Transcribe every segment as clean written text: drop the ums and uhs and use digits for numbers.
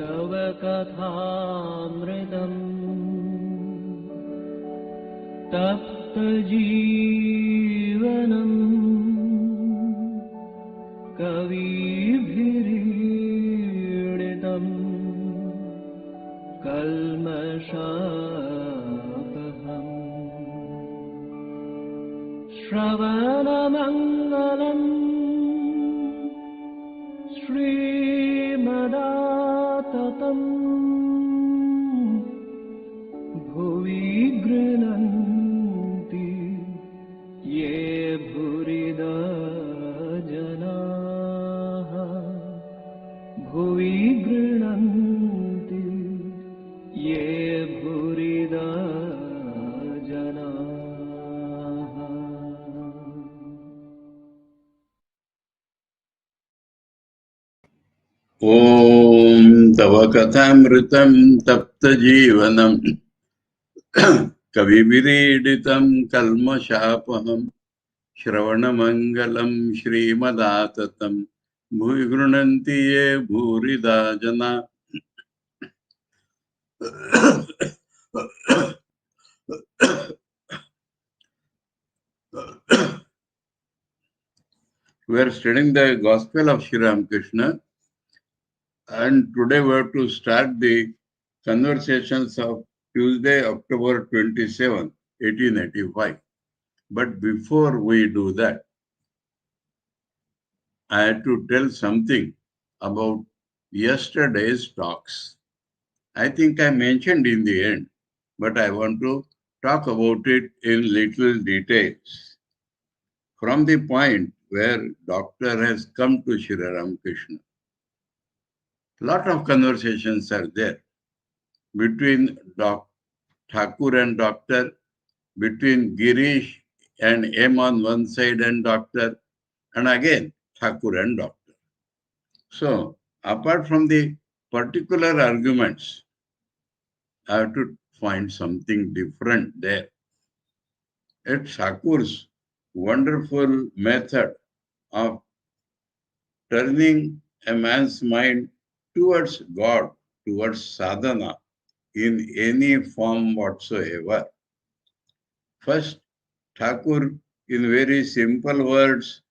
तव कथामृतम् तप्त जीवनम् कविभिरीडितम् कल्मषापहम् श्रवणमङ्गलम् श्रीमदाततम् भुवि गृह्णन्ति ये भूरिदा जनाः भुवि गृह्णन्ति ये भूरिदा जनाः। ओम तव कथामृतं तप्त जीवनम् कविभिरीडितं कल्मषापहम् श्रवणमङ्गलं श्रीमदाततं भुवि गृह्णन्ति ये भूरिदा जना। We are studying the Gospel of Sri Ramakrishna, and today we have to start the conversations of Tuesday, October 27, 1885. But before we do that, I had to tell something about yesterday's talks. I think I mentioned in the end, but I want to talk about it in little details. From the point where Doctor has come to Sri Ramakrishna, lot of conversations are there between Thakur and Doctor, between Girish and M on one side and Doctor, and again Thakur and Doctor. So, apart from the particular arguments, I have to find something different there. At Thakur's wonderful method of turning a man's mind towards God, towards sadhana, in any form whatsoever. First, Thakur, in very simple words,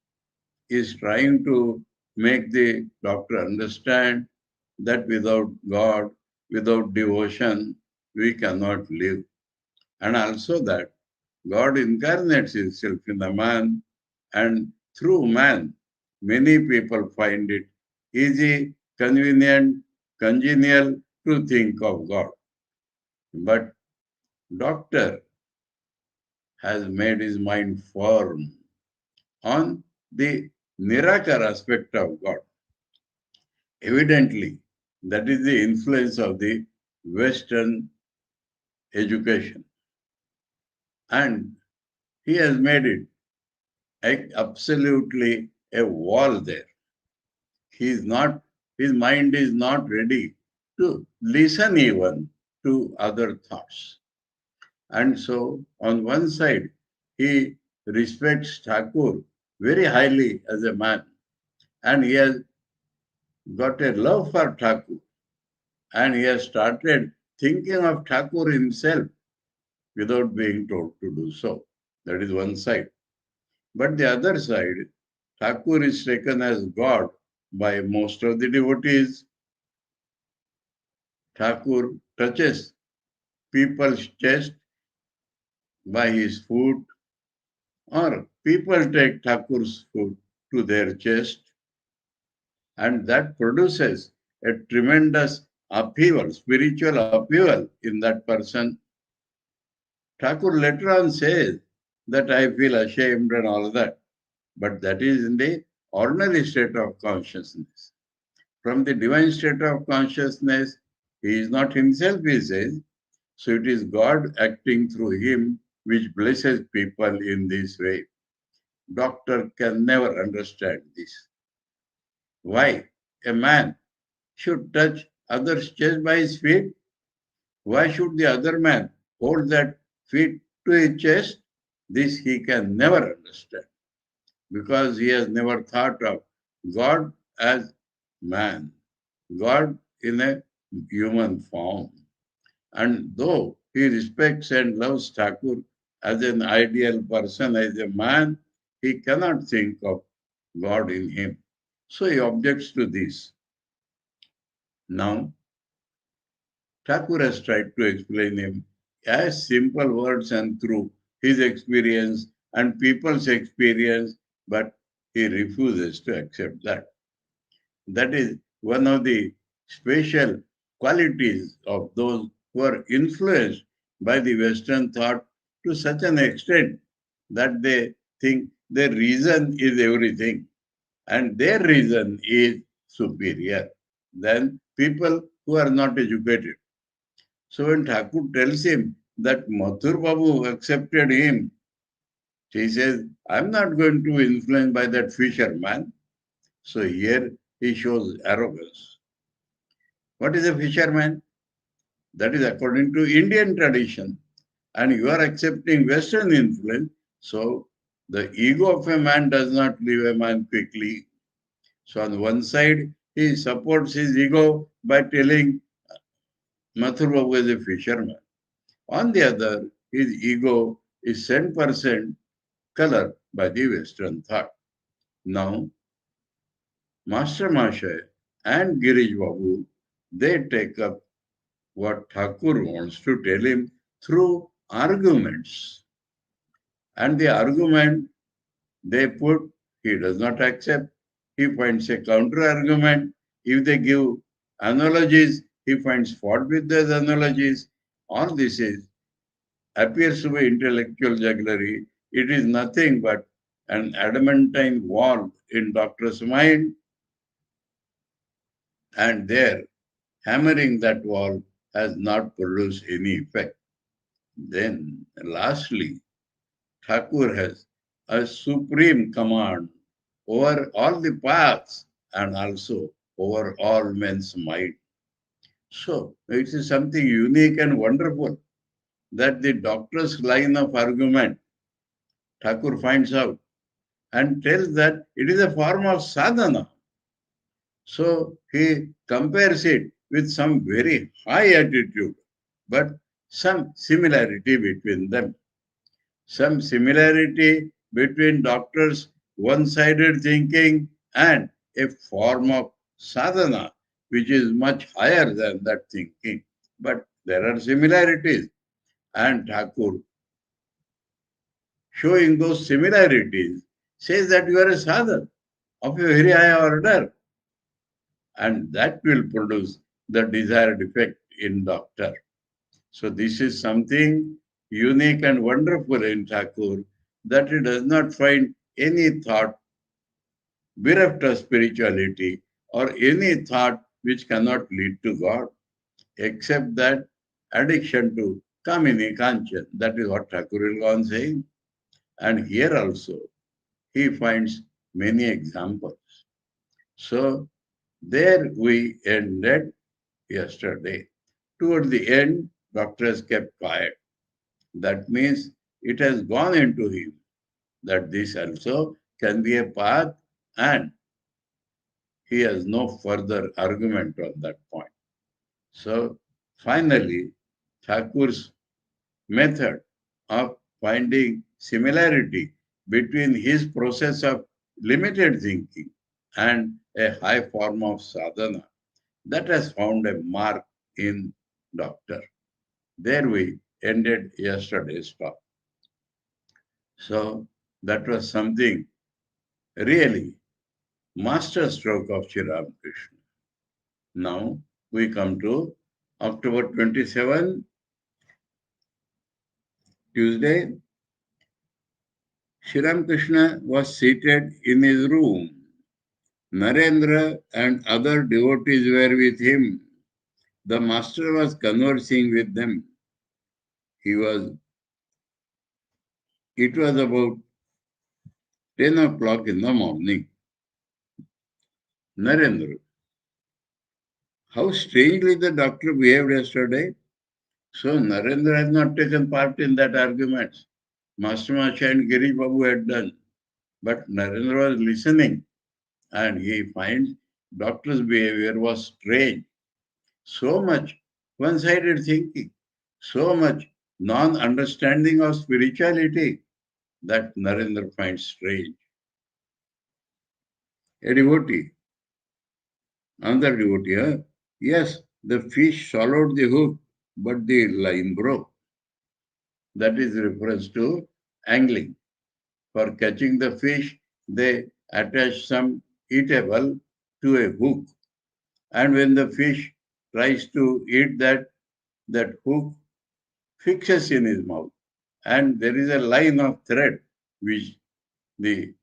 is trying to make the doctor understand that without God, without devotion, we cannot live. And also that God incarnates himself in the man, and through man, many people find it easy, convenient, congenial to think of God. But doctor has made his mind firm on the Nirakar aspect of God. Evidently, that is the influence of the Western education. And he has made it absolutely a wall there. His mind is not ready to listen even to other thoughts. And so, on one side, he respects Thakur very highly as a man, and he has got a love for Thakur, and he has started thinking of Thakur himself without being told to do so. That is one side. But the other side, Thakur is taken as God by most of the devotees. Thakur touches people's chest by his foot, or people take Thakur's foot to their chest, and that produces a tremendous upheaval, spiritual upheaval in that person. Thakur later on says that I feel ashamed and all that, but that is in the ordinary state of consciousness. From the divine state of consciousness, he is not himself, he says, so it is God acting through him which blesses people in this way. Doctor can never understand this. Why a man should touch other's chest by his feet? Why should the other man hold that feet to his chest? This he can never understand, because he has never thought of God as man, God in a human form. And though he respects and loves Thakur as an ideal person, as a man, he cannot think of God in him. So he objects to this. Now, Thakur has tried to explain him as simple words and through his experience and people's experience, but he refuses to accept that. That is one of the special qualities of those who are influenced by the Western thought to such an extent that they think their reason is everything and their reason is superior than people who are not educated. So when Thakur tells him that Mathur Babu accepted him, he says, I'm not going to be influenced by that fisherman. So here he shows arrogance. What is a fisherman? That is according to Indian tradition. And you are accepting Western influence. So the ego of a man does not leave a man quickly. So on one side, he supports his ego by telling Mathur Babu is a fisherman. On the other, his ego is 10% colored by the Western thought. Now, Master Mashay and Girish Babu, they take up what Thakur wants to tell him through arguments. And the argument they put, he does not accept. He finds a counter argument. If they give analogies, he finds fault with those analogies. All this appears to be intellectual jugglery. It is nothing but an adamantine wall in doctor's mind, and there, hammering that wall has not produced any effect. Then, lastly, Thakur has a supreme command over all the paths and also over all men's mind. So, it is something unique and wonderful that the doctor's line of argument, Thakur finds out and tells that it is a form of sadhana. So he compares it with some very high attitude, but some similarity between them. Some similarity between doctors' one-sided thinking and a form of sadhana, which is much higher than that thinking. But there are similarities. And Thakur, showing those similarities, says that you are a sadhana of a very high order, and that will produce the desired effect in doctor. So this is something unique and wonderful in Thakur, that he does not find any thought bereft of spirituality or any thought which cannot lead to God, except that addiction to Kamini Kanchan. That is what Thakur will go on saying. And here also he finds many examples. So there we ended yesterday. Toward the end, doctor has kept quiet. That means it has gone into him that this also can be a path, and he has no further argument on that point. So finally, Thakur's method of finding similarity between his process of limited thinking and a high form of sadhana, that has found a mark in doctor. There we ended yesterday's talk. So that was something really master stroke of Sri Ramakrishna. Now we come to October 27, Tuesday. Sri Ramakrishna was seated in his room. Narendra and other devotees were with him. The master was conversing with them. It was about 10 o'clock in the morning. Narendra, how strangely the doctor behaved yesterday. So Narendra has not taken part in that argument. Master Macha and Girish Babu had done. But Narendra was listening, and he finds doctor's behavior was strange. So much one-sided thinking, so much non-understanding of spirituality that Narendra finds strange. A devotee, another devotee, yes, the fish swallowed the hook, but the line broke. That is reference to angling. For catching the fish, they attach some eatable to a hook. And when the fish tries to eat that, that hook fixes in his mouth. And there is a line of thread which the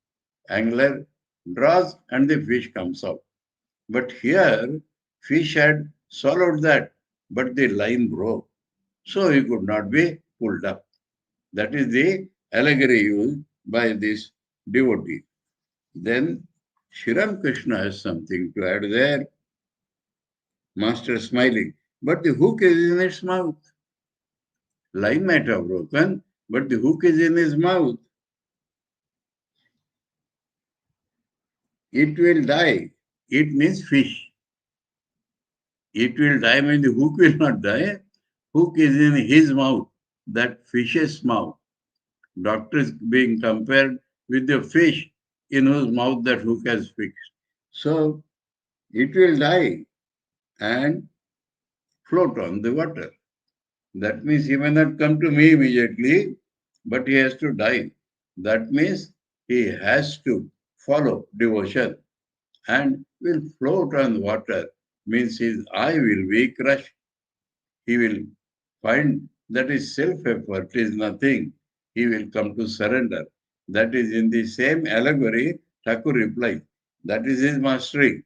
angler draws and the fish comes out. But here, fish had swallowed that, but the line broke. So he could not be pulled up. That is the allegory used by this devotee. Then Sri Krishna has something to add there. Master smiling. But the hook is in its mouth. Line might have broken, but the hook is in his mouth. It will die. It means fish. It will die means the hook will not die. Hook is in his mouth, that fish's mouth. Doctor is being compared with the fish in whose mouth that hook has fixed. So it will die and float on the water. That means he may not come to me immediately, but he has to die. That means he has to follow devotion and will float on water. Means his eye will be crushed. He will find that his self-effort is nothing. He will come to surrender. That is in the same allegory, Thakur replies. That is his mastery.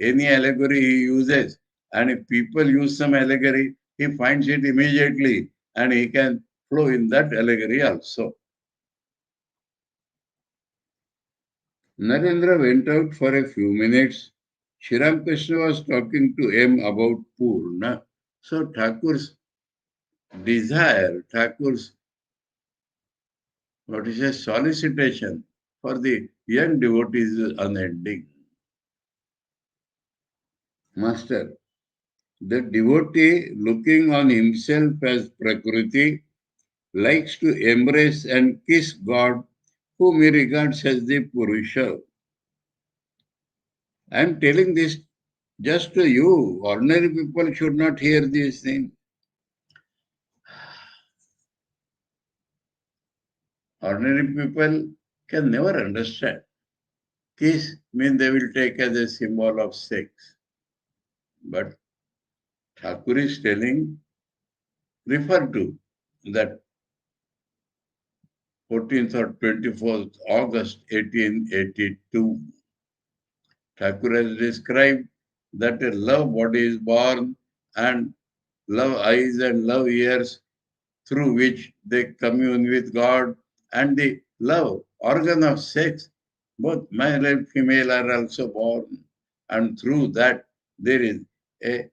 Any allegory he uses, and if people use some allegory, he finds it immediately and he can flow in that allegory also. Narendra went out for a few minutes. Shri Krishna was talking to him about Purna. So Thakur's desire, Thakur's what is a solicitation for the young devotees is unending. Master, the devotee looking on himself as Prakriti likes to embrace and kiss God whom he regards as the Purusha. I am telling this just to you. Ordinary people should not hear these things. Ordinary people can never understand. Kiss means they will take as a symbol of sex. But Thakur is telling, refer to that 14th or 24th August 1882. Thakur has described that a love body is born and love eyes and love ears through which they commune with God, and the love organ of sex, both male and female are also born, and through that there is a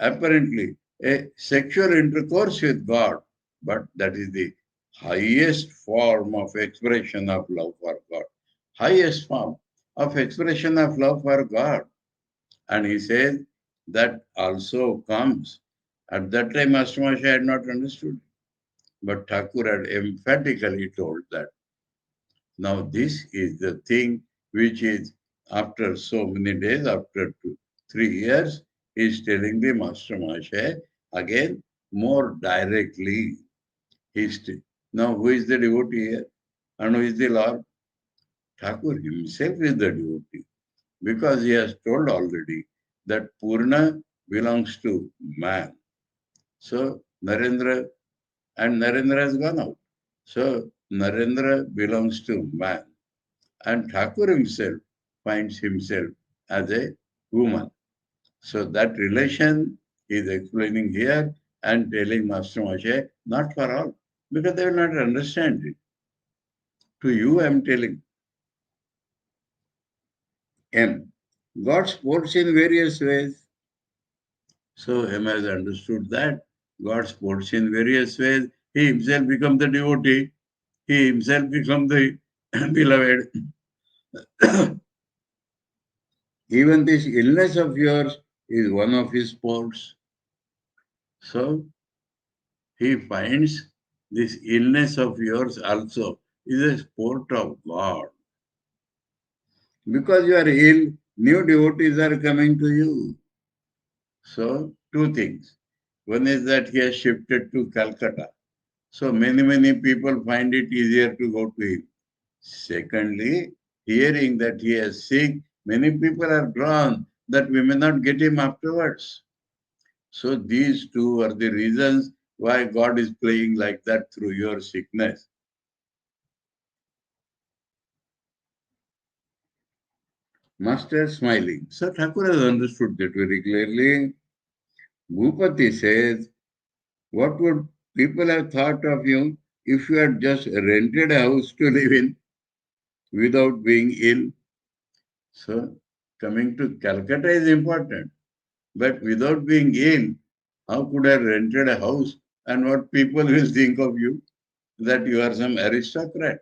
apparently a sexual intercourse with God, but that is the highest form of expression of love for God. Highest form of expression of love for God. And he says that also comes. At that time, Master had not understood. But Thakur had emphatically told that. Now, this is the thing which is, after so many days, after 3 years, is telling the Master Mahasaya again more directly. Now, who is the devotee here? And who is the Lord? Thakur himself is the devotee because he has told already that Purna belongs to man. So, Narendra has gone out. So, Narendra belongs to man. And Thakur himself finds himself as a woman. So that relation is explaining here and telling Master Moshe, not for all, because they will not understand it. To you, I am telling. M. God sports in various ways. So M has understood that God sports in various ways. He himself becomes the devotee. He himself becomes the beloved. Even this illness of yours is one of his sports. So he finds this illness of yours also is a sport of God. Because you are ill, new devotees are coming to you. So, two things. One is that he has shifted to Calcutta. So, many people find it easier to go to him. Secondly, hearing that he is sick, many people are drawn that we may not get him afterwards. So, these two are the reasons why God is playing like that through your sickness. Master smiling. So, Thakur has understood that very clearly. Bhupati says, what would people have thought of you if you had just rented a house to live in without being ill? So, coming to Calcutta is important, but without being ill, how could I have rented a house and what people will think of you? That you are some aristocrat.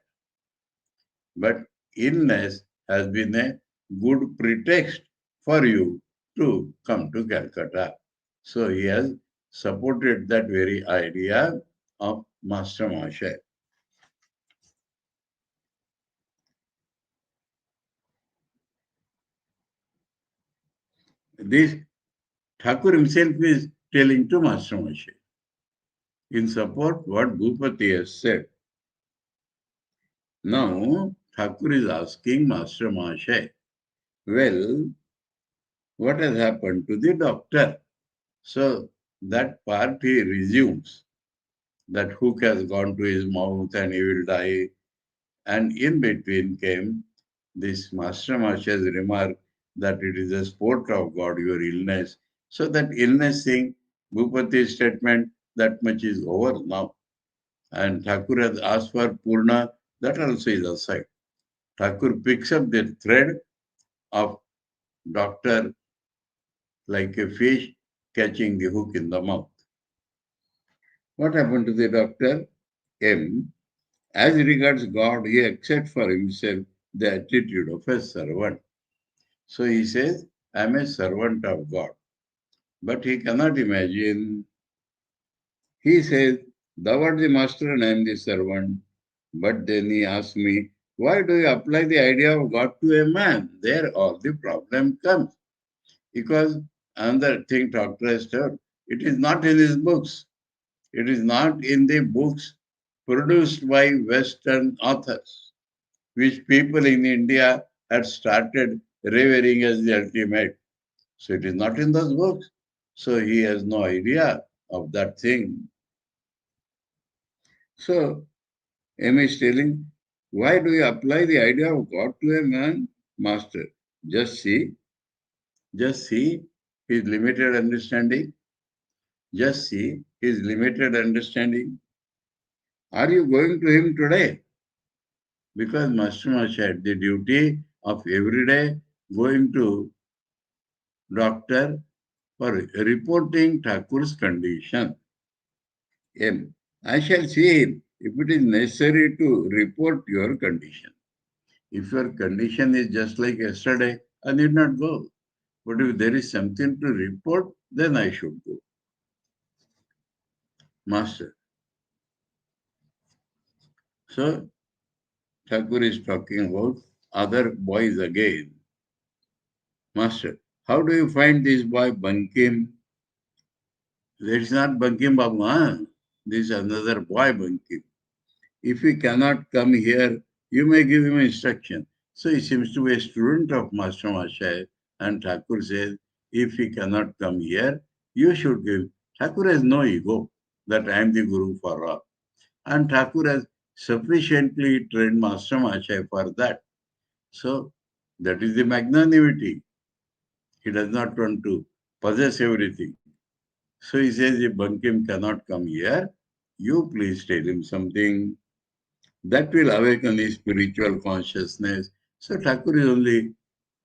But illness has been a good pretext for you to come to Calcutta. So he has supported that very idea of Master Masha. This Thakur himself is telling to Master Masha. In support what Bhupati has said. Now Thakur is asking Master Masha, well, what has happened to the doctor? So that part he resumes. That hook has gone to his mouth and he will die. And in between came this Master Masha's remark that it is a sport of God, your illness. So that illness thing, Bhupati's statement, that much is over now. And Thakur has asked for Purna, that also is aside. Thakur picks up the thread of doctor like a fish catching the hook in the mouth. What happened to the doctor? M. As regards God, he accepts for himself the attitude of a servant. So he says, I am a servant of God. But he cannot imagine. He says, thou art the master and I am the servant. But then he asks me, why do you apply the idea of God to a man? There all the problem comes. Because another thing Dr. has told, it is not in his books. It is not in the books produced by Western authors, which people in India had started revering as the ultimate. So it is not in those books. So he has no idea of that thing. So M is telling, why do you apply the idea of God to a man? Master, just see his limited understanding. Just see his limited understanding. Are you going to him today? Because Master Masha had the duty of every day going to doctor for reporting Thakur's condition. M. I shall see him if it is necessary to report your condition. If your condition is just like yesterday, I need not go. But if there is something to report, then I should go. Master. So Thakur is talking about other boys again. Master, how do you find this boy Bankim? That is not Bankim Babu, huh? This is another boy Bankim. If he cannot come here, you may give him instruction. So he seems to be a student of Master Masha, and Thakur says, if he cannot come here, you should give. Thakur has no ego that I am the Guru for all. And Thakur has sufficiently trained Master Masha for that. So that is the magnanimity. He does not want to possess everything. So he says, if Bankim cannot come here, you please tell him something that will awaken his spiritual consciousness. So Thakur is only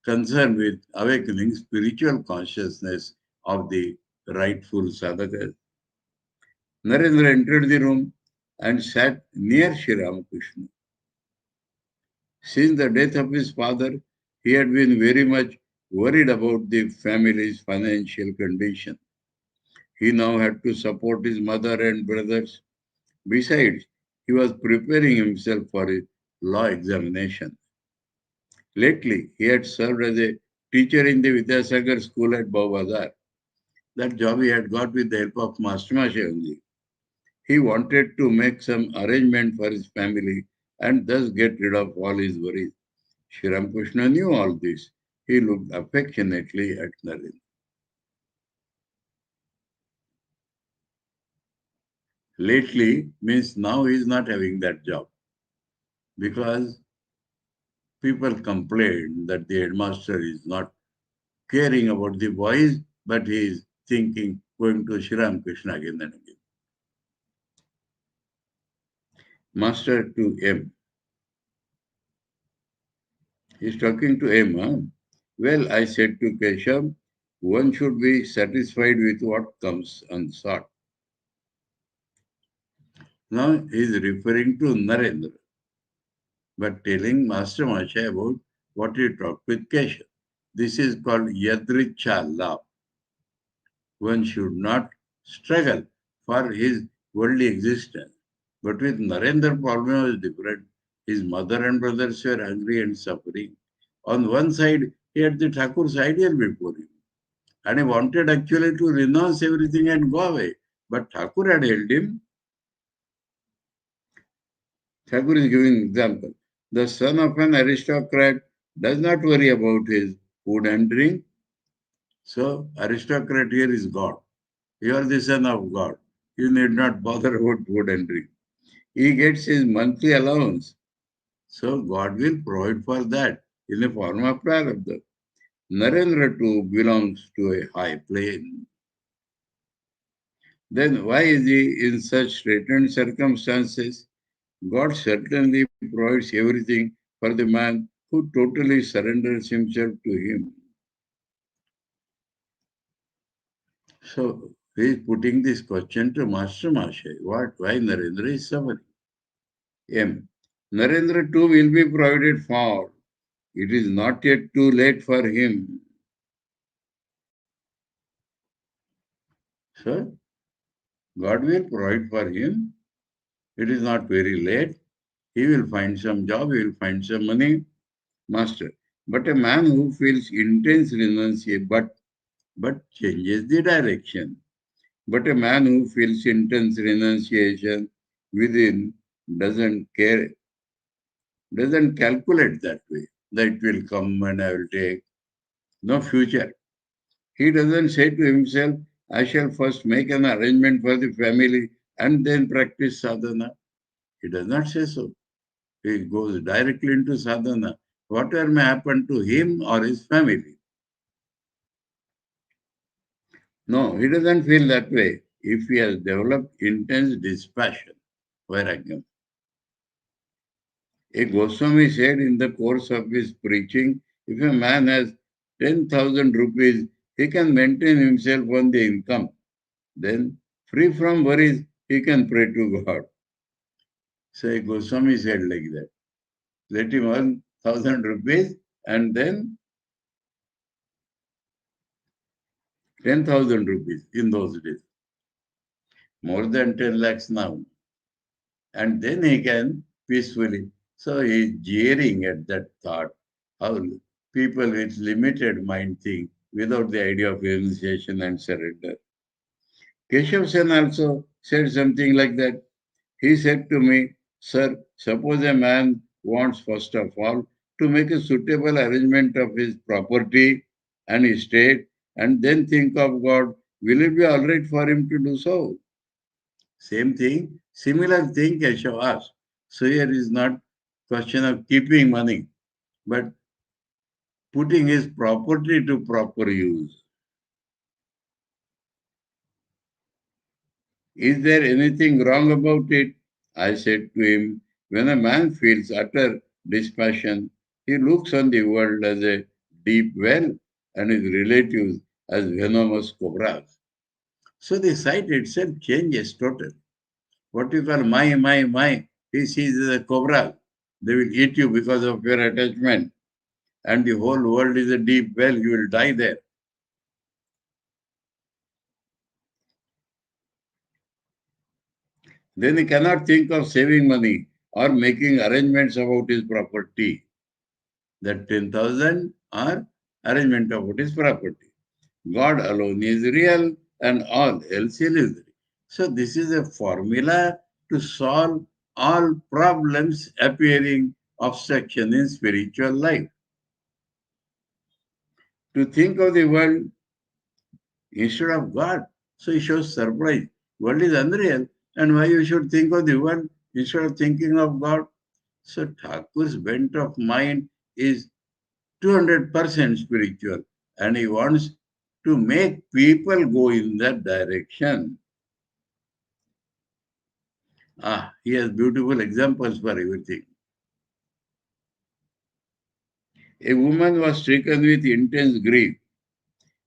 concerned with awakening spiritual consciousness of the rightful sadhakas. Narendra entered the room and sat near Sri Ramakrishna. Since the death of his father, he had been very much worried about the family's financial condition. He now had to support his mother and brothers. Besides, he was preparing himself for his law examination. Lately, he had served as a teacher in the Vidyasagar school at Bhavbazar. That job he had got with the help of Master only. He wanted to make some arrangement for his family and thus get rid of all his worries. Sri Ramakrishna knew all this. He looked affectionately at Narendra. Lately means now he is not having that job because people complain that the headmaster is not caring about the boys, but he is thinking going to Sri Ramakrishna again and again. Master to M. He's talking to M. Huh? Well, I said to Keshav, one should be satisfied with what comes unsought. Now he is referring to Narendra, but telling Master Masha about what he talked with Keshav. This is called Yadricha Lab. One should not struggle for his worldly existence. But with Narendra, problem was different. His mother and brothers were hungry and suffering. On one side, he had the Thakur's ideal before him. And he wanted actually to renounce everything and go away. But Thakur had held him. Thakur is giving example. The son of an aristocrat does not worry about his food and drink. So, aristocrat here is God. You are the son of God. You need not bother about food and drink. He gets his monthly allowance. So God will provide for that in the form of prarabdha. Narendra too belongs to a high plane. Then why is he in such straitened circumstances? God certainly provides everything for the man who totally surrenders himself to him. So he is putting this question to Master Masha. Why Narendra is suffering? M. Narendra too will be provided for. It is not yet too late for him. So God will provide for him. It is not very late. He will find some job, he will find some money. Master. But a man who feels intense renunciation, but changes the direction. But a man who feels intense renunciation within doesn't care, doesn't calculate that way. That it will come and I will take. No future. He doesn't say to himself, I shall first make an arrangement for the family and then practice sadhana. He does not say so. He goes directly into sadhana. Whatever may happen to him or his family. No, he doesn't feel that way if he has developed intense dispassion. Vairagam. A Goswami said in the course of his preaching, if a man has 10,000 rupees, he can maintain himself on the income. Then, free from worries, he can pray to God. So a Goswami said like that. Let him earn 1,000 rupees and then 10,000 rupees in those days. More than 10 lakhs now. And then he can peacefully. So he is jeering at that thought. How people with limited mind think without the idea of realization and surrender. Keshav Sen also said something like that. He said to me, Sir, suppose a man wants first of all to make a suitable arrangement of his property and estate and then think of God, will it be all right for him to do so? Same thing, similar thing Keshav asked. So here is not question of keeping money, but putting his property to proper use. Is there anything wrong about it? I said to him, when a man feels utter dispassion, he looks on the world as a deep well and his relatives as venomous cobras. So the sight itself changes totally. What you call my, he sees as a cobra. They will eat you because of your attachment. And the whole world is a deep well, you will die there. Then he cannot think of saving money or making arrangements about his property. That 10,000 are arrangement about his property. God alone is real and all else illusory. So this is a formula to solve all problems appearing obstruction in spiritual life. To think of the world instead of God. So he shows surprise. World is unreal, and why you should think of the world instead of thinking of God? So Thakur's bent of mind is 200% spiritual, and he wants to make people go in that direction. He has beautiful examples for everything. A woman was stricken with intense grief.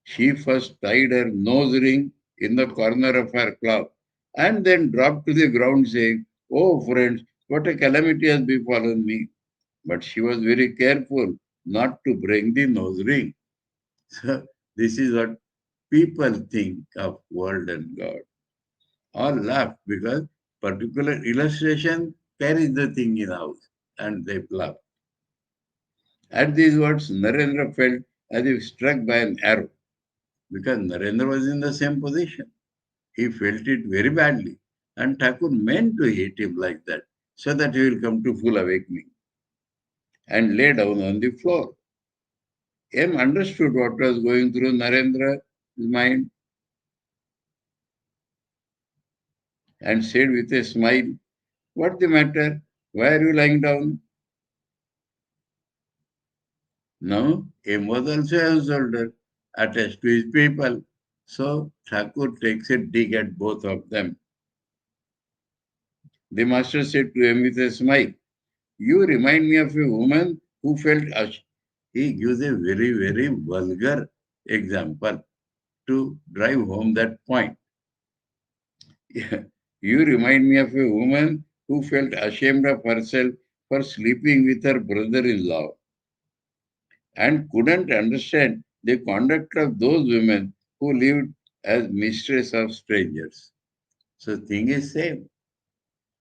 She first tied her nose ring in the corner of her cloth and then dropped to the ground, saying, "Oh, friends, what a calamity has befallen me." But she was very careful not to break the nose ring. So, this is what people think of world and God. All laugh because particular illustration carries the thing in house and they laugh. At these words, Narendra felt as if struck by an arrow because Narendra was in the same position. He felt it very badly and Thakur meant to hit him like that so that he will come to full awakening and lay down on the floor. M understood what was going through Narendra's mind and said with a smile, "What's the matter? Why are you lying down?" Now, M was also a householder attached to his people. So Thakur takes a dig at both of them. The master said to him with a smile, "You remind me of a woman who felt ashamed." He gives a very, very vulgar example to drive home that point. You remind me of a woman who felt ashamed of herself for sleeping with her brother in law and couldn't understand the conduct of those women who lived as mistress of strangers. So thing is same.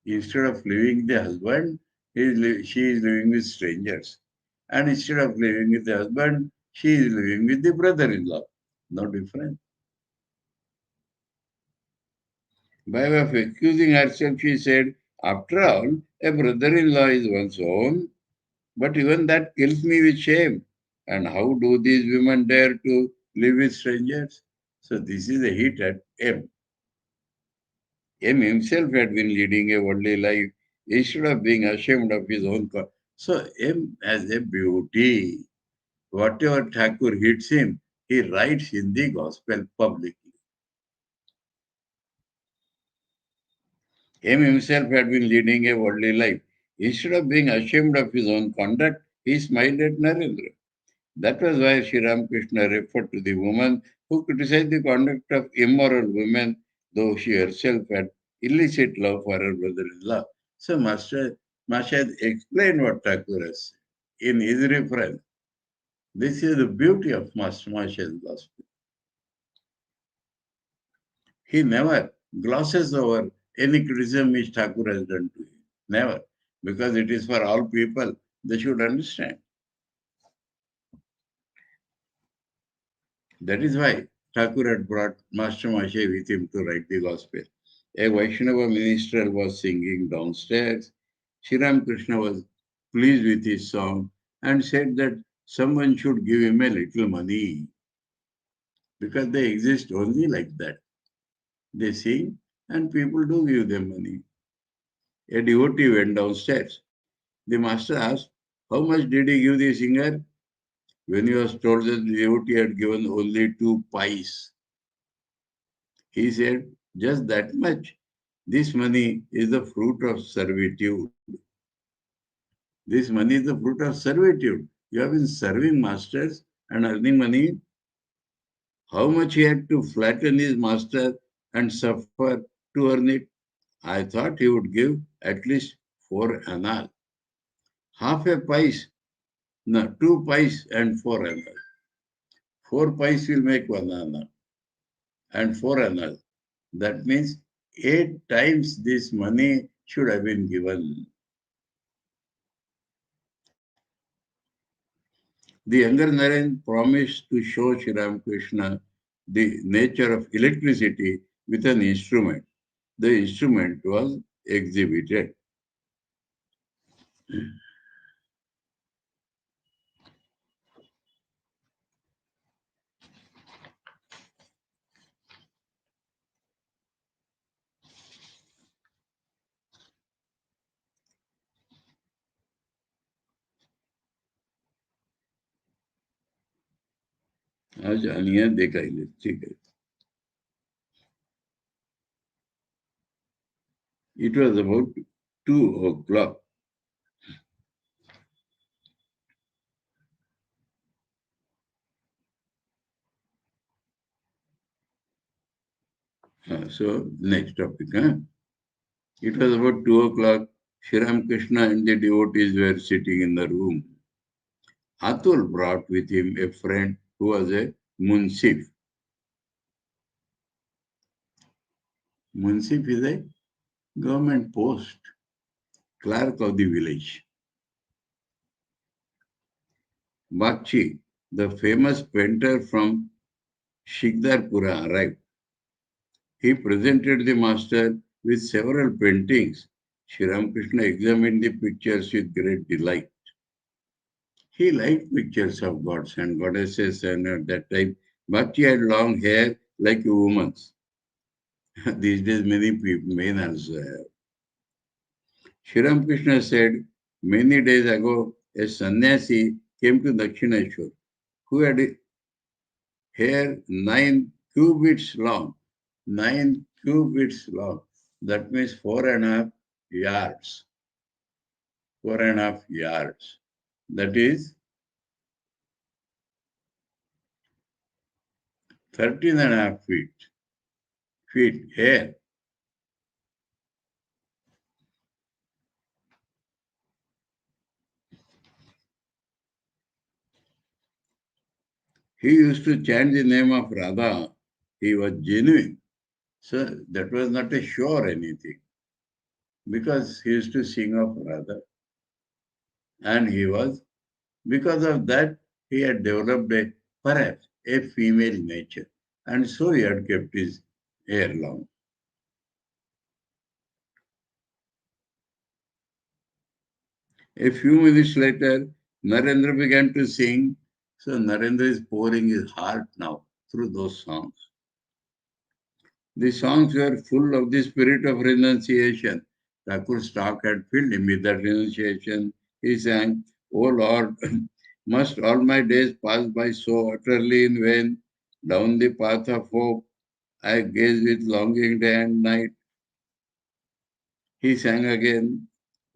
Instead of living with the husband, she is living with strangers. And instead of living with the husband, she is living with the brother-in-law. No difference. By way of accusing herself, she said, "After all, a brother-in-law is one's own, but even that kills me with shame. And how do these women dare to live with strangers?" So this is a hit at M. M himself had been leading a worldly life instead of being ashamed of his own. So M has a beauty. Whatever Thakur hits him, he writes in the gospel publicly. M himself had been leading a worldly life. Instead of being ashamed of his own conduct, he smiled at Narendra. That was why Sri Ramakrishna referred to the woman who criticized the conduct of immoral women, though she herself had illicit love for her brother-in-law. So Master has explained what Thakur has said in his reference. This is the beauty of Master Masha's gospel. He never glosses over any criticism which Thakur has done to him. Never. Because it is for all people. They should understand. That is why Thakur had brought Master Mashe with him to write the gospel. A Vaishnava minister was singing downstairs. Sri Ramakrishna was pleased with his song and said that someone should give him a little money because they exist only like that. They sing and people do give them money. A devotee went downstairs. The master asked, "How much did he give the singer?" When he was told that the devotee had given only 2 pice, he said, "Just that much. This money is the fruit of servitude. This money is the fruit of servitude. You have been serving masters and earning money." How much he had to flatten his master and suffer to earn it? I thought he would give at least 4 annas. Half a pice, no, 2 pice and 4 annas. 4 pice will make 1 anna and 4 annas. That means 8 times this money should have been given. The younger Naren promised to show Sri Ramakrishna the nature of electricity with an instrument. The instrument was exhibited. आज आनिया देखा ही ठीक है. It was about 2 o'clock. So next topic. It was about 2 o'clock. Sri Ramakrishna and the devotees were sitting in the room. Atul brought with him a friend who was a munsif. Munsif is a government post, clerk of the village. Bakshi, the famous painter from Shikdarpura, arrived. He presented the master with several paintings. Sri Ramakrishna examined the pictures with great delight. He liked pictures of gods and goddesses, and at that time, Bhakti had long hair like a woman's. These days, many people, men also have. Sri Ramakrishna said, many days ago, a sannyasi came to Dakshineshwar who had hair 9 cubits long. 9 cubits long. That means 4.5 yards. 4.5 yards. That is 13.5 feet. Hair. He used to chant the name of Radha. He was genuine. So that was not a show or anything. Because he used to sing of Radha. And because of that, he had developed perhaps a female nature. And so he had kept his hair long. A few minutes later, Narendra began to sing. So Narendra is pouring his heart now through those songs. The songs were full of the spirit of renunciation. Thakur's talk had filled him with that renunciation. He sang, O Lord, must all my days pass by so utterly in vain? Down the path of hope, I gaze with longing day and night. He sang again,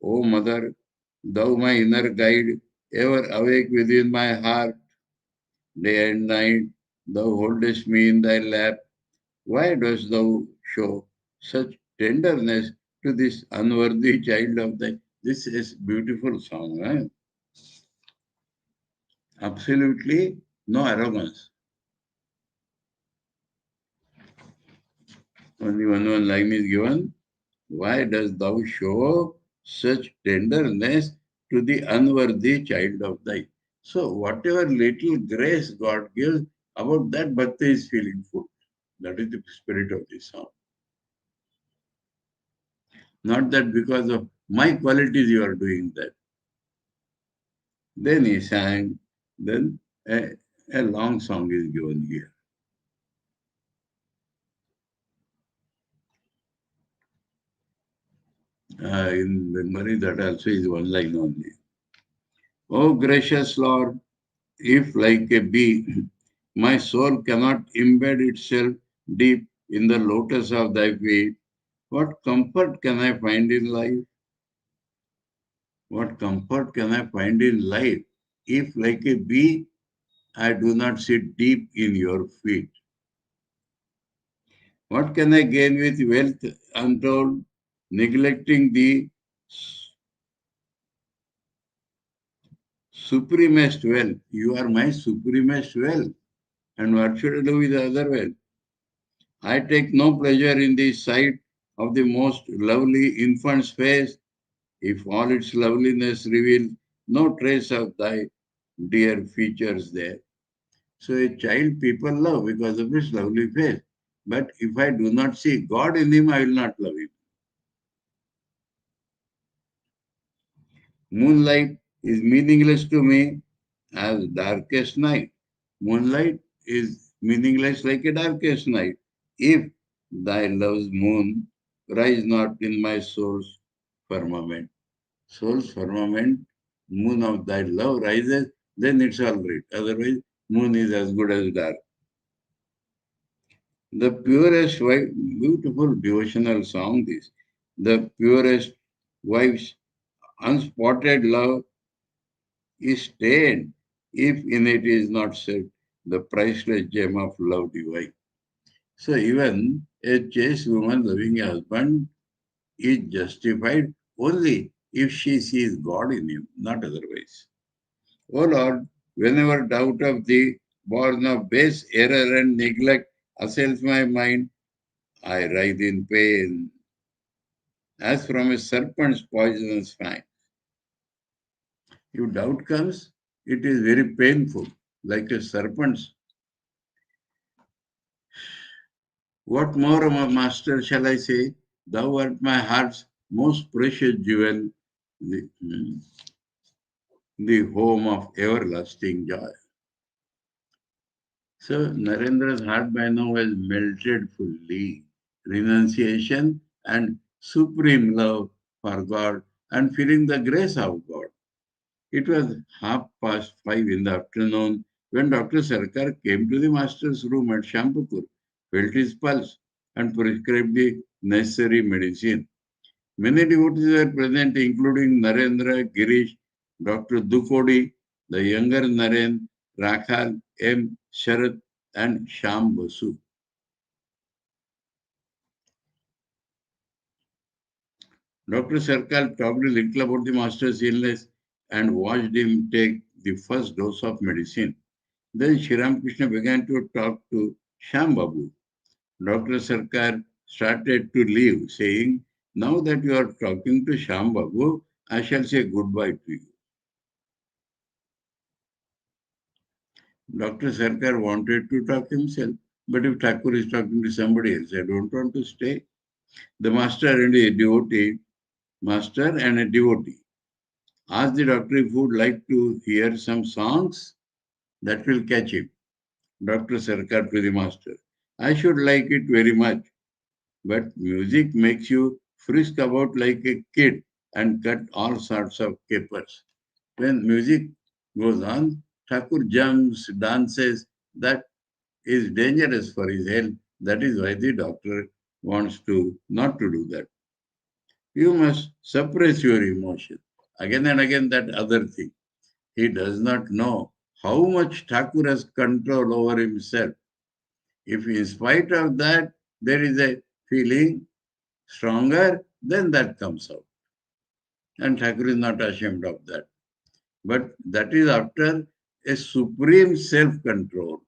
O Mother, thou my inner guide, ever awake within my heart. Day and night, thou holdest me in thy lap. Why dost thou show such tenderness to this unworthy child of thy? This is beautiful song. Absolutely no arrogance. Only one line is given. Why dost thou show such tenderness to the unworthy child of thy? So whatever little grace God gives, about that bhakti is feeling full. That is the spirit of this song. Not that because of my qualities you are doing that. Then he sang, then a long song is given here. In memory, that also is one line only. Oh gracious Lord, if like a bee, my soul cannot embed itself deep in the lotus of thy feet, what comfort can I find in life? What comfort can I find in life if like a bee, I do not sit deep in your feet? What can I gain with wealth untold, neglecting the supremest wealth? You are my supremest wealth. And what should I do with the other wealth? I take no pleasure in the sight of the most lovely infant's face, if all its loveliness reveals no trace of thy dear features there. So a child people love because of his lovely face. But if I do not see God in him, I will not love him. Moonlight is meaningless to me as darkest night. Moonlight is meaningless like a darkest night. If thy love's moon rise not in my soul's firmament. Soul's firmament, moon of thy love rises, then it's all right. Otherwise, moon is as good as dark. The purest wife, beautiful devotional song this. The purest wife's unspotted love is stained if in it is not set the priceless gem of love divine. So even a chaste woman loving a husband is justified only if she sees God in him, not otherwise. O Lord, whenever doubt of thee, born of base error and neglect, assails my mind, I writhe in pain, as from a serpent's poisonous fang. If doubt comes, it is very painful, like a serpent's. What more, my master, shall I say? Thou art my heart's most precious jewel, the, the home of everlasting joy. So Narendra's heart by now has melted fully. Renunciation and supreme love for God and feeling the grace of God. It was 5:30 in the afternoon when Dr. Sarkar came to the master's room at Shampupur, felt his pulse, and prescribed the necessary medicine. Many devotees were present, including Narendra, Girish, Dr. Dukodi, the younger Naren, Rakhal, M. Sharat, and Sham Basu. Dr. Sarkar talked a little about the master's illness and watched him take the first dose of medicine. Then Shri Ramakrishna began to talk to Sham Babu. Dr. Sarkar started to leave, saying, now that you are talking to Sham Babu, I shall say goodbye to you. Dr. Sarkar wanted to talk himself, but if Thakur is talking to somebody else, I don't want to stay. The master and a devotee asked the doctor if he would like to hear some songs that will catch him. Dr. Sarkar to the master, I should like it very much, but music makes you frisk about like a kid and cut all sorts of capers. When music goes on, Thakur jumps, dances, that is dangerous for his health. That is why the doctor wants to not to do that. You must suppress your emotion. Again and again, that other thing. He does not know how much Thakur has control over himself. If in spite of that, there is a feeling stronger, then that comes out. And Thakur is not ashamed of that. But that is after a supreme self-control.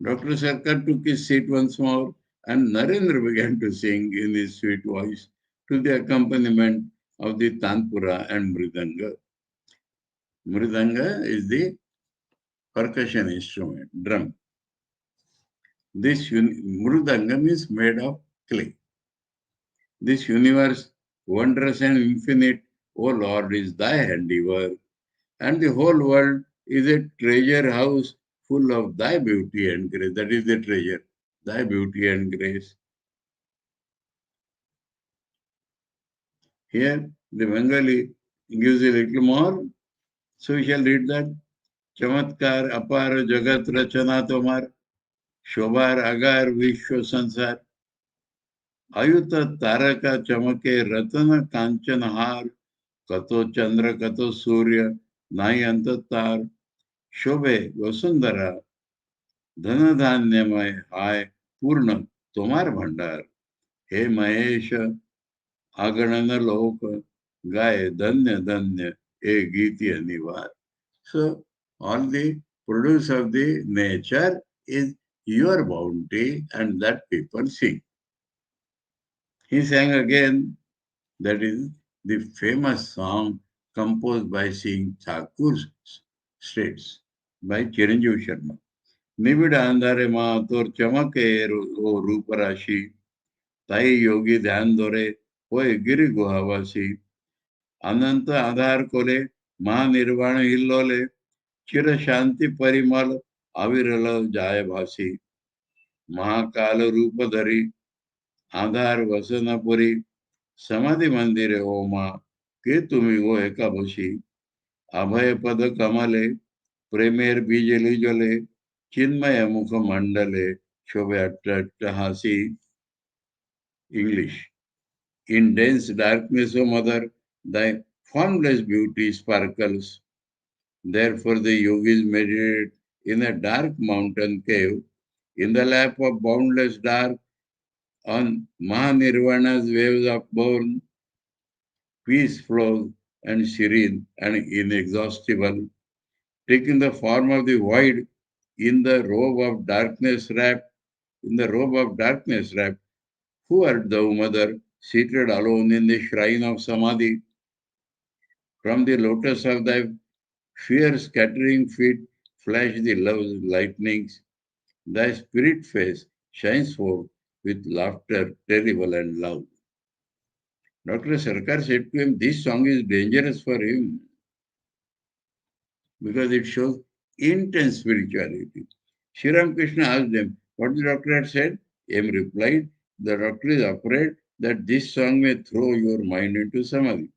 Dr. Sarkar took his seat once more and Narendra began to sing in his sweet voice to the accompaniment of the Tanpura and Mridanga. Mridanga is the percussion instrument, drum. This Mridanga is made of clay. This universe, wondrous and infinite, O Lord, is thy handiwork, and the whole world is a treasure house full of thy beauty and grace. That is the treasure, thy beauty and grace. Here, the Bengali gives a little more, so we shall read that. Chamatkar apar jagat rachana tomar, शोभार अगार विश्व संसार आयुत तारका चमके रतन कांचन हार कतो चंद्र कतो सूर्य नाई अंत तार शोभे वसुंधरा धन धान्यमय हाय पूर्ण तोमार भंडार हे महेश आगणन लोक गाय धन्य धन्य ए गीति अनिवार. So all the produce of the nature is your bounty, and that people see. He sang again, that is the famous song composed by Singh Thakur's States by Chiranjeev Sharma. निबिड़ अंधारे माँ तोर चमके ओ रूप राशि ताई योगी ध्यान धोरे होय गिरि गुहावासी अनंत आधार कोले महानिर्वाण हिल्लोले चिर शांति परिमल अविरल जाय भासी महाकाल रूप धरी आधार वसनपुरी समाधि मंदिर ओमा के तुम्ही वो एकाबशी अभय पद कमले प्रेमेर बीजली जले चिन्मय मुख मंडले शोभे अट्टहासी English. In dense darkness, O mother, thy formless beauty sparkles. Therefore the yogis meditate in a dark mountain cave, in the lap of boundless dark, on Mahanirvana's waves upborne, peace flows and serene and inexhaustible, taking the form of the void in the robe of darkness wrapped, who art thou, mother, seated alone in the shrine of Samadhi? From the lotus of thy fear-scattering feet flash the love's lightnings. Thy spirit face shines forth with laughter terrible and loud. Dr. Sarkar said to him, this song is dangerous for him because it shows intense spirituality. Sri Ramakrishna asked them, what the doctor had said? M replied, the doctor is afraid that this song may throw your mind into samadhi.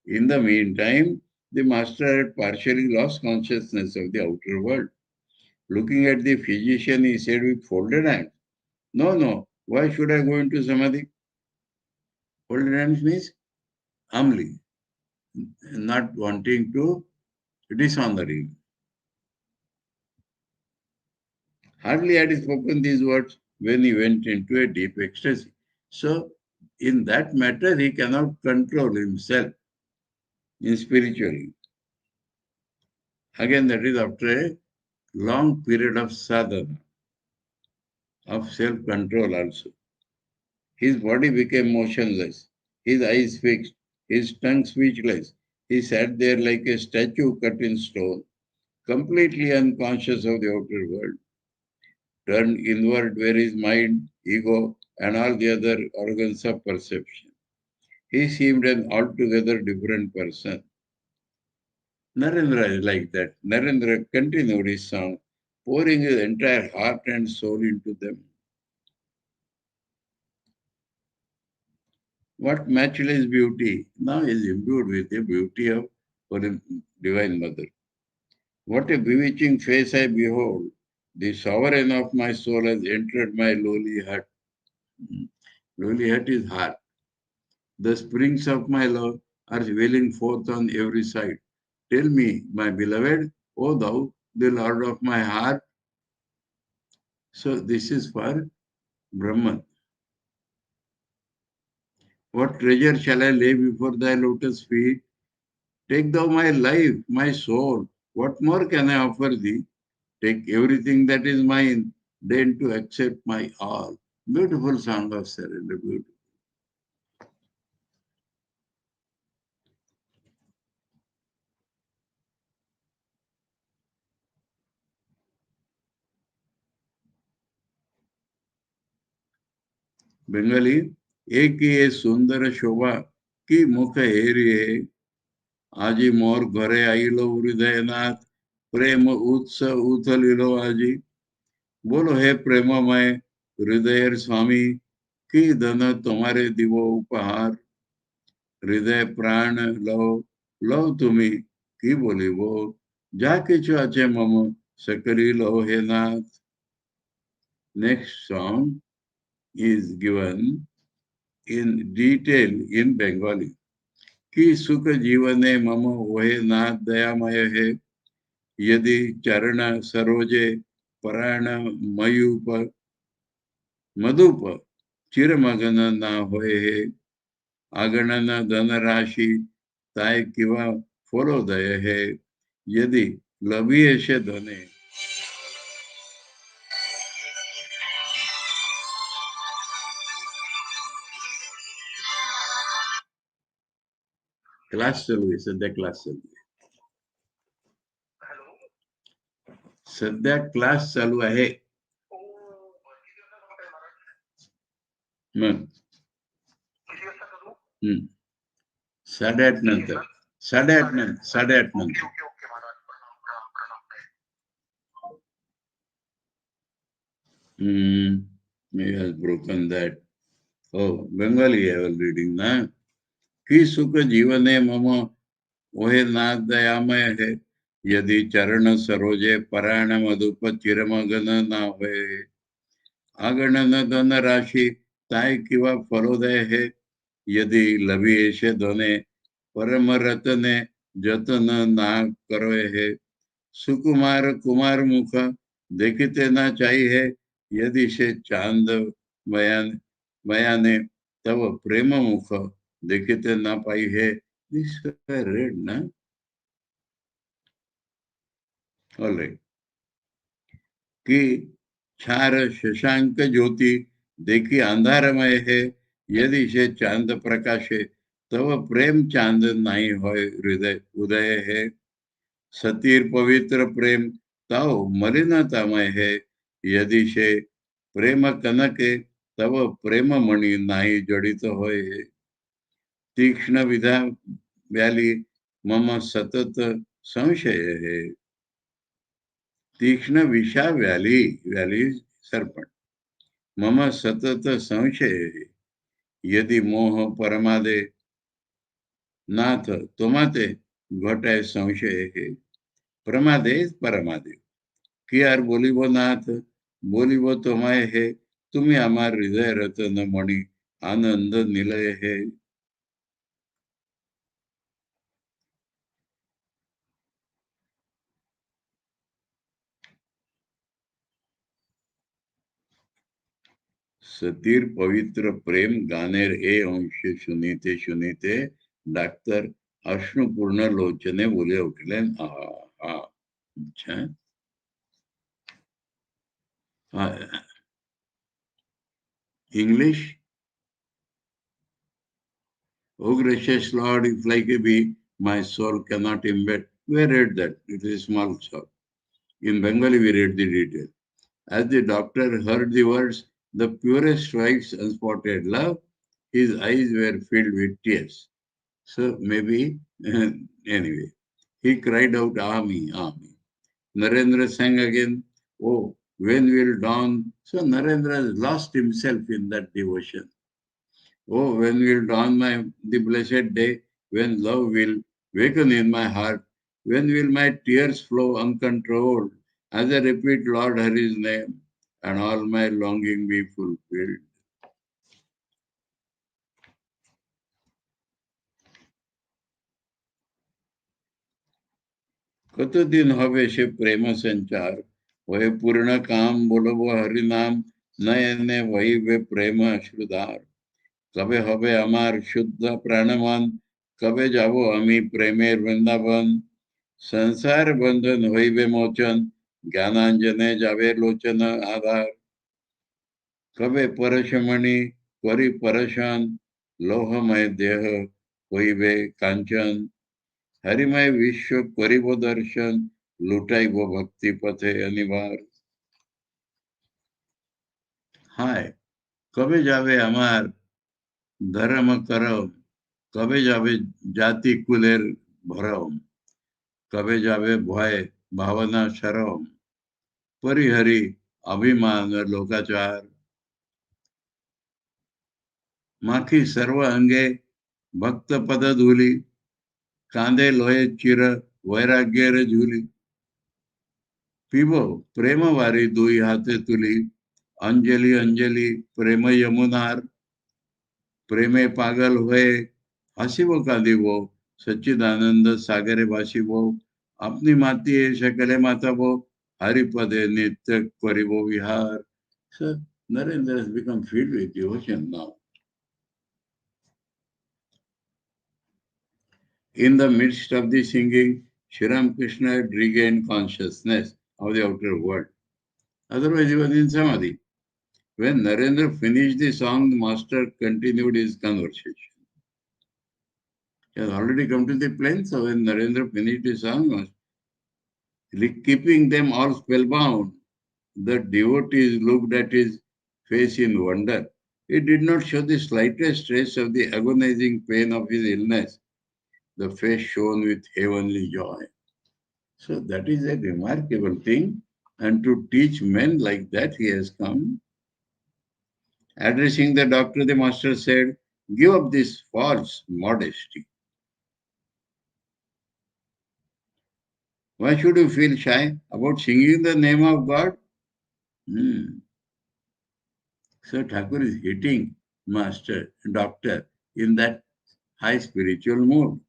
In the meantime, the master had partially lost consciousness of the outer world. Looking at the physician, he said with folded hands, no, why should I go into samadhi? Folded hands means humbly, not wanting to dishonor him. Hardly had he spoken these words when he went into a deep ecstasy. So, in that matter, he cannot control himself in spiritually. Again, that is after a long period of sadhana, of self-control also. His body became motionless, his eyes fixed, his tongue speechless. He sat there like a statue cut in stone, completely unconscious of the outer world, turned inward where his mind, ego, and all the other organs of perception. He seemed an altogether different person. Narendra is like that. Narendra continued his song, pouring his entire heart and soul into them. What matchless beauty now is imbued with the beauty of Holy Divine Mother. What a bewitching face I behold. The sovereign of my soul has entered my lowly heart. Lowly heart is heart. The springs of my love are welling forth on every side. Tell me, my beloved, O thou, the Lord of my heart. So this is for Brahman. What treasure shall I lay before thy lotus feet? Take thou my life, my soul. What more can I offer thee? Take everything that is mine, then to accept my all. Beautiful song of surrender. Beautiful. Bengali, एक ये सुंदर शोभा की मुख हेरी है आजी मोर घरे ILO Hridaynath प्रेम उत्सव उथलिलो आजी बोलो हे प्रेममय हृदय स्वामी की धन तुम्हारे दिवो उपहार हृदय प्राण लो लो तुम्ही की बोलिबो जा किछु आचे मम सकरी लो हे नाथ. Next song is given in detail in Bengali. कि सुख जीवने मम वहे नाथ दयामय है यदि चरण सरोजे प्राण मयूप मधुप चिरमगन ना होए है आगणन धन राशि ताय किवा फलोदय है यदि लभिये धने क्लास चालू आहे, सध्या क्लास चालू आहे. सध्या क्लास चालू आहे. मग 8:30 नंतर. 8:30 नंतर. 8:30 नंतर. He has broken that. Oh, Bengali I was reading ना. कि सुख जीवन मम ओहे नाथ दयामय है, यदि चरण सरोजे परायण मधुप चिरमगन ना होए. आगणन धन राशि ताय किंवा फलोदय है, यदि लभी ऐसे धने परम रतने जतन ना करोए है. सुकुमार कुमार मुख देखते ना चाहिए, यदि से चांद मयाने तब प्रेम मुख देखते ना पाई है. This I read, na? All right. कि क्षार शशांक ज्योति देखी अंधारमय है, यदि से चांद प्रकाशे तब प्रेम चांद नहीं होय हृदय उदय है. सतीर पवित्र प्रेम ताव मलिनतामय है, यदि से प्रेम कनके तब प्रेम मणि नाही जडित होय. तीक्ष्ण विधा व्याली मम सतत संशय है. तीक्ष्ण विषा व्याली सर्पण मम सतत संशय है, यदि मोह परमादे नाथ तुम्हाते घटाय संशय है. प्रमादे परमादे कि यार बोलिबो नाथ बोलिबो तुम्हाय है, तुम्ही आमार हृदय रतन मणि आनंद निलय है. सतीर पवित्र प्रेम गानेर ए अंश सुनीते सुनीते डॉक्टर अश्रुपूर्ण लोचने बोले उठले. अच्छा. English. Oh gracious Lord, if like a bee, my soul cannot embed. We read that. It is small shop. In Bengali, we read the detail. As the doctor heard the words, the purest stripes unspotted love, his eyes were filled with tears. So maybe, anyway, he cried out, Ami, Ami. Narendra sang again, oh, when will dawn? So Narendra has lost himself in that devotion. Oh, when will dawn the blessed day, when love will waken in my heart, when will my tears flow uncontrolled as I repeat Lord Hari's name, and all my longing be fulfilled. कत दिन हवे से प्रेम संचार, वह पूर्ण काम बोलबो हरिनाम, नयने वही वे प्रेम अश्रुधार. कबे हवे अमार शुद्ध प्राणमान, कबे जाबो अमी प्रेमेर वृंदावन. संसार बंधन होइबे मोचन, ज्ञानांजने जावे लोचन आधार. कबे परशमणि करी परशन, लोहमय देह होइबे कांचन. हरिमय विश्व करिबो दर्शन, लुटाइबो भक्ति पथे अनिवार. हाय कबे जावे अमार धर्म करम, कबे जावे जाति कुलेर भरम. कबे जावे भय भावना शरम, परिहरी अभिमान लोकाचार. माखी सर्व अंगे भक्त पद धुली, कांदे लोहे चिर वैराग्य झुली. पीबो प्रेम वारी दुई हाथे तुली, अंजलि अंजलि प्रेम यमुनार. प्रेमे पागल हुए हसीबो कांदीबो, सच्चिदानंद सागरे भासीबो. अपनी माती शकले माताबो, हरिपदे नित्य करिबो विहार. So Narendra has become filled with devotion now. In the midst of the singing, Sri Ramakrishna had regained consciousness of the outer world. Otherwise, he was in samadhi. When Narendra finished the song, the master continued his conversation. He has already come to the plane, so when Narendra finished his song, keeping them all spellbound, the devotees looked at his face in wonder. He did not show the slightest trace of the agonizing pain of his illness. The face shone with heavenly joy. So that is a remarkable thing. And to teach men like that, he has come. Addressing the doctor, the master said, "Give up this false modesty. Why should you feel shy about singing the name of God?" Hmm. So Thakur is hitting master, doctor in that high spiritual mood.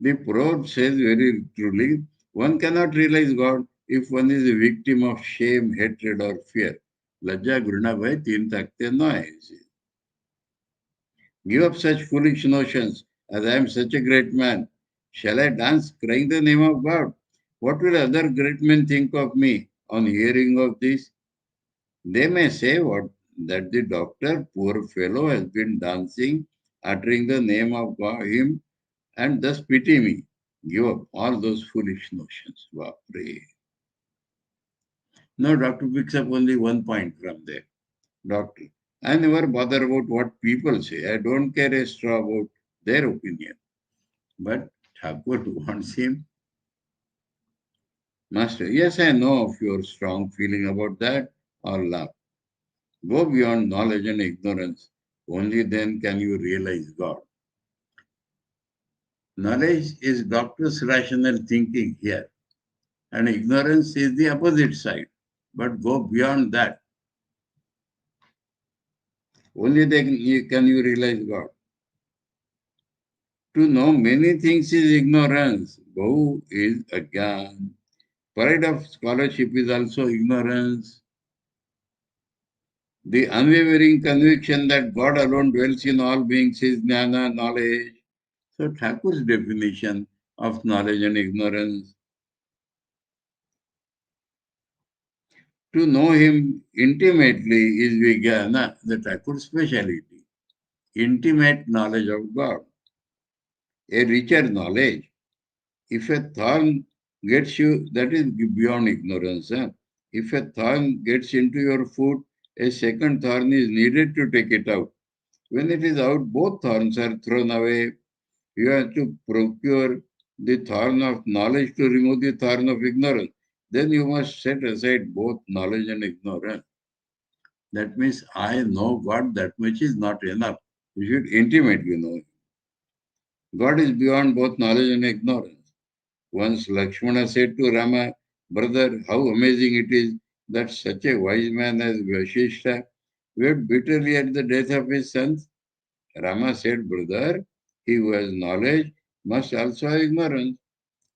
The proverb says very truly, one cannot realize God if one is a victim of shame, hatred, or fear. Lajja Gruna Bhai Teen Takte no hai. Give up such foolish notions as I am such a great man. Shall I dance crying the name of God? What will other great men think of me on hearing of this? They may say what that the doctor, poor fellow, has been dancing, uttering the name of God, him, and thus pity me. Give up all those foolish notions. Vapre. Now, doctor picks up only one point from there. Doctor, I never bother about what people say. I don't care a straw about their opinion. But Thakur wants him. Master, yes, I know of your strong feeling about that, or laugh. Go beyond knowledge and ignorance. Only then can you realize God. Knowledge is doctor's rational thinking here, and ignorance is the opposite side. But go beyond that. Only then can you realize God. To know many things is ignorance. Bhau is agyan. Pride of scholarship is also ignorance. The unwavering conviction that God alone dwells in all beings is jnana, knowledge. So Thakur's definition of knowledge and ignorance. To know him intimately is Vijnana, the Thakur's speciality. Intimate knowledge of God. A richer knowledge. If a thorn gets you, that is beyond ignorance. Huh? If a thorn gets into your foot, a second thorn is needed to take it out. When it is out, both thorns are thrown away. You have to procure the thorn of knowledge to remove the thorn of ignorance. Then you must set aside both knowledge and ignorance. That means I know God, that much is not enough. You should intimately know Him. God is beyond both knowledge and ignorance. Once Lakshmana said to Rama, "Brother, how amazing it is that such a wise man as Vasishtha wept bitterly at the death of his sons." Rama said, "Brother, he who has knowledge must also have ignorance.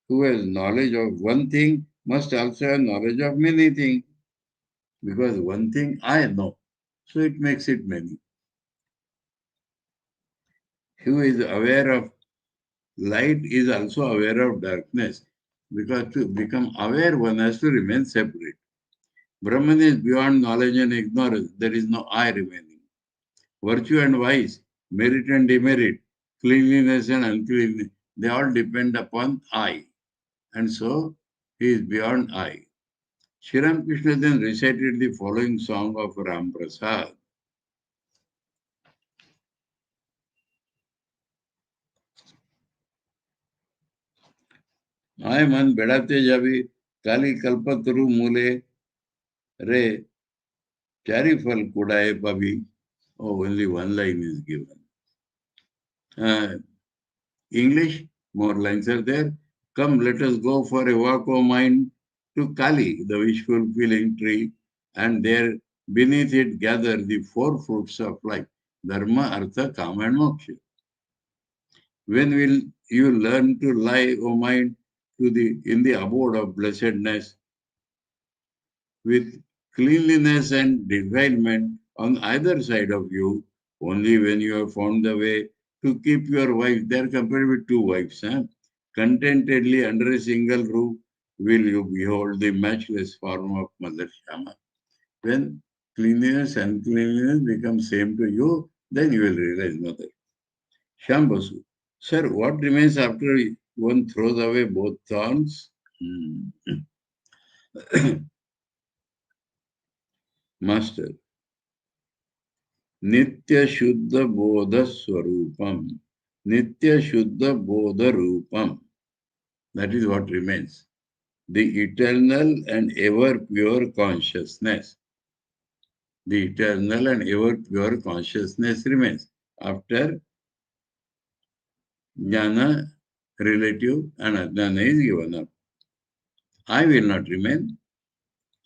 Who has knowledge of one thing must also have knowledge of many things. Because one thing I know, so it makes it many. Who is aware of light is also aware of darkness. Because to become aware, one has to remain separate. Brahman is beyond knowledge and ignorance. There is no I remaining. Virtue and vice, merit and demerit, cleanliness and uncleanness, they all depend upon I. And so he is beyond I. Sri Ramakrishna then recited the following song of Ram Prasad. आय मन बेड़ाते जाबी काली कल्पतरु मूले रे चारी फल कुड़ाए पाबी. Oh, only one line is given. English, more lines are there. Come, let us go for a walk of mind to Kali, the wish-fulfilling tree, and there beneath it gather the four fruits of life, Dharma, Artha, Kama, and Moksha. When will you learn to lie, O mind, in the abode of blessedness, with cleanliness and defilement on either side of you? Only when you have found the way to keep your wife, they are compared with two wives, contentedly under a single roof, will you behold the matchless form of Mother Shama. When cleanliness and uncleanliness become same to you, then you will realize Mother. Shambasu. Sir, what remains after one throws away both thorns? Master, Nitya Shuddha Bodha Swarupam. Nitya Shuddha Bodha Rupam. That is what remains. The eternal and ever pure consciousness. The eternal and ever pure consciousness remains after jnana, relative, and ajnana is given up. I will not remain.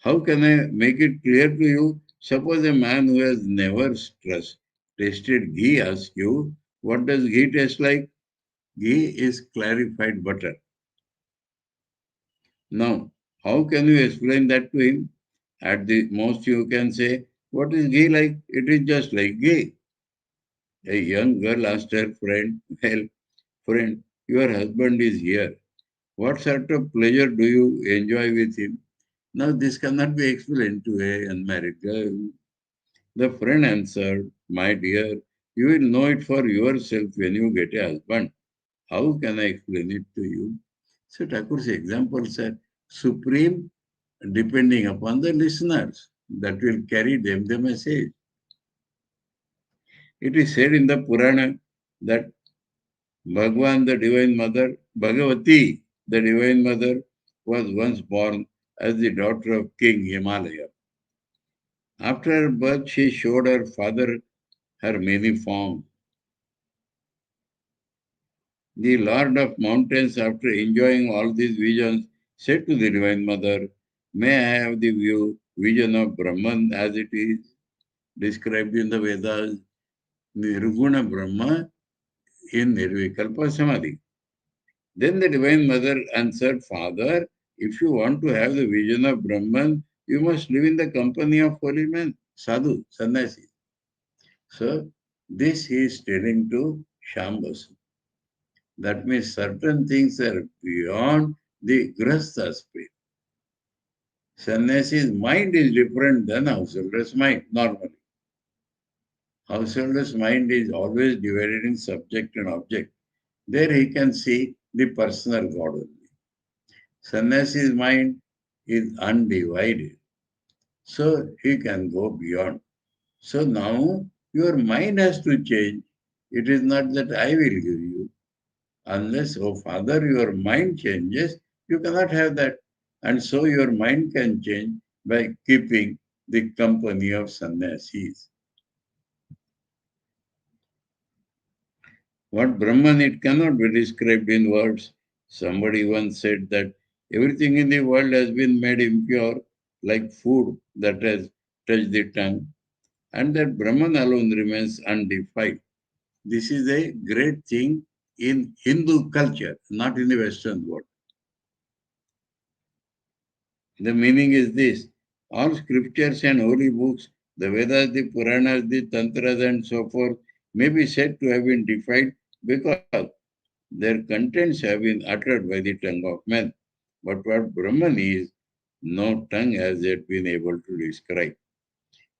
How can I make it clear to you? Suppose a man who has never tasted ghee asks you, what does ghee taste like? Ghee is clarified butter. Now, how can you explain that to him? At the most, you can say, what is ghee like? It is just like ghee. A young girl asked her friend, well, friend, your husband is here. What sort of pleasure do you enjoy with him? Now, this cannot be explained to a unmarried girl. The friend answered, my dear, you will know it for yourself when you get a husband. How can I explain it to you? So Thakur's examples are supreme depending upon the listeners that will carry them the message. It is said in the Purana that Bhagwan, the Divine Mother, Bhagavati, the Divine Mother, was once born as the daughter of King Himalaya. After her birth, she showed her father her many forms. The Lord of Mountains, after enjoying all these visions, said to the Divine Mother, may I have the vision of Brahman as it is described in the Vedas, Nirguna Brahma in Nirvikalpa Samadhi. Then the Divine Mother answered, Father, if you want to have the vision of Brahman, you must live in the company of holy men, sadhu, sannyasi. So, this he is telling to Shambhasu. That means certain things are beyond the grastha space. Sannyasi's mind is different than householder's mind, normally. Householder's mind is always divided in subject and object. There he can see the personal God only. Sannyasi's mind is undivided. So he can go beyond. So now your mind has to change. It is not that I will give you. Unless, oh Father, your mind changes, you cannot have that. And so your mind can change by keeping the company of sannyasis. What Brahman, it cannot be described in words. Somebody once said that everything in the world has been made impure, like food that has touched the tongue, and that Brahman alone remains undefiled. This is a great thing in Hindu culture, not in the Western world. The meaning is this: all scriptures and holy books, the Vedas, the Puranas, the Tantras, and so forth, may be said to have been defied because their contents have been uttered by the tongue of man. But what Brahman is, no tongue has yet been able to describe.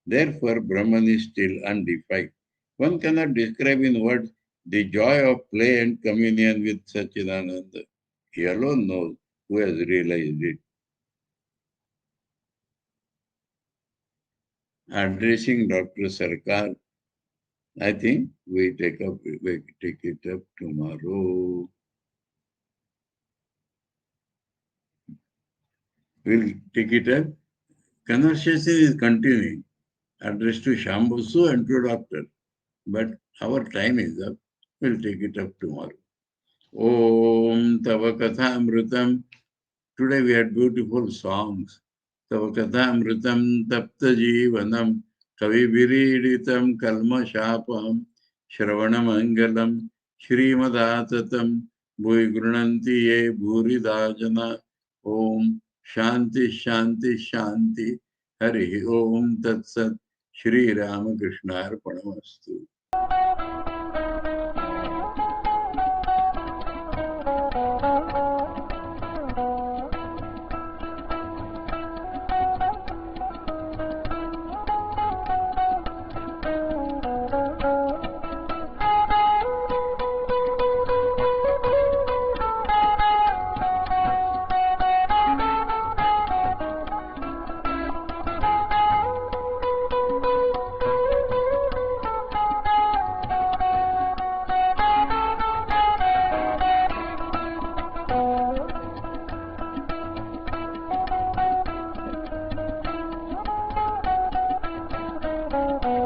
Therefore, Brahman is still undefined. One cannot describe in words the joy of play and communion with Sachidananda. He alone knows who has realized it. Addressing Dr. Sarkar, I think we take it up tomorrow. We'll take it up. Conversation is continuing. Addressed to Shambhasu and to Doctor. But our time is up. We'll take it up tomorrow. Om Tava Kathamritam. Today we had beautiful songs. Tava Kathamritam Tapta Jivanam Kavi Viriditam Kalma Shapam Shravana Mangalam Shrimadatam Bhui Grunanti Ye Bhuridajana Om Shanti Shanti Shanti Hari Om Tat Sat Shri Ramakrishna Arpanamastu.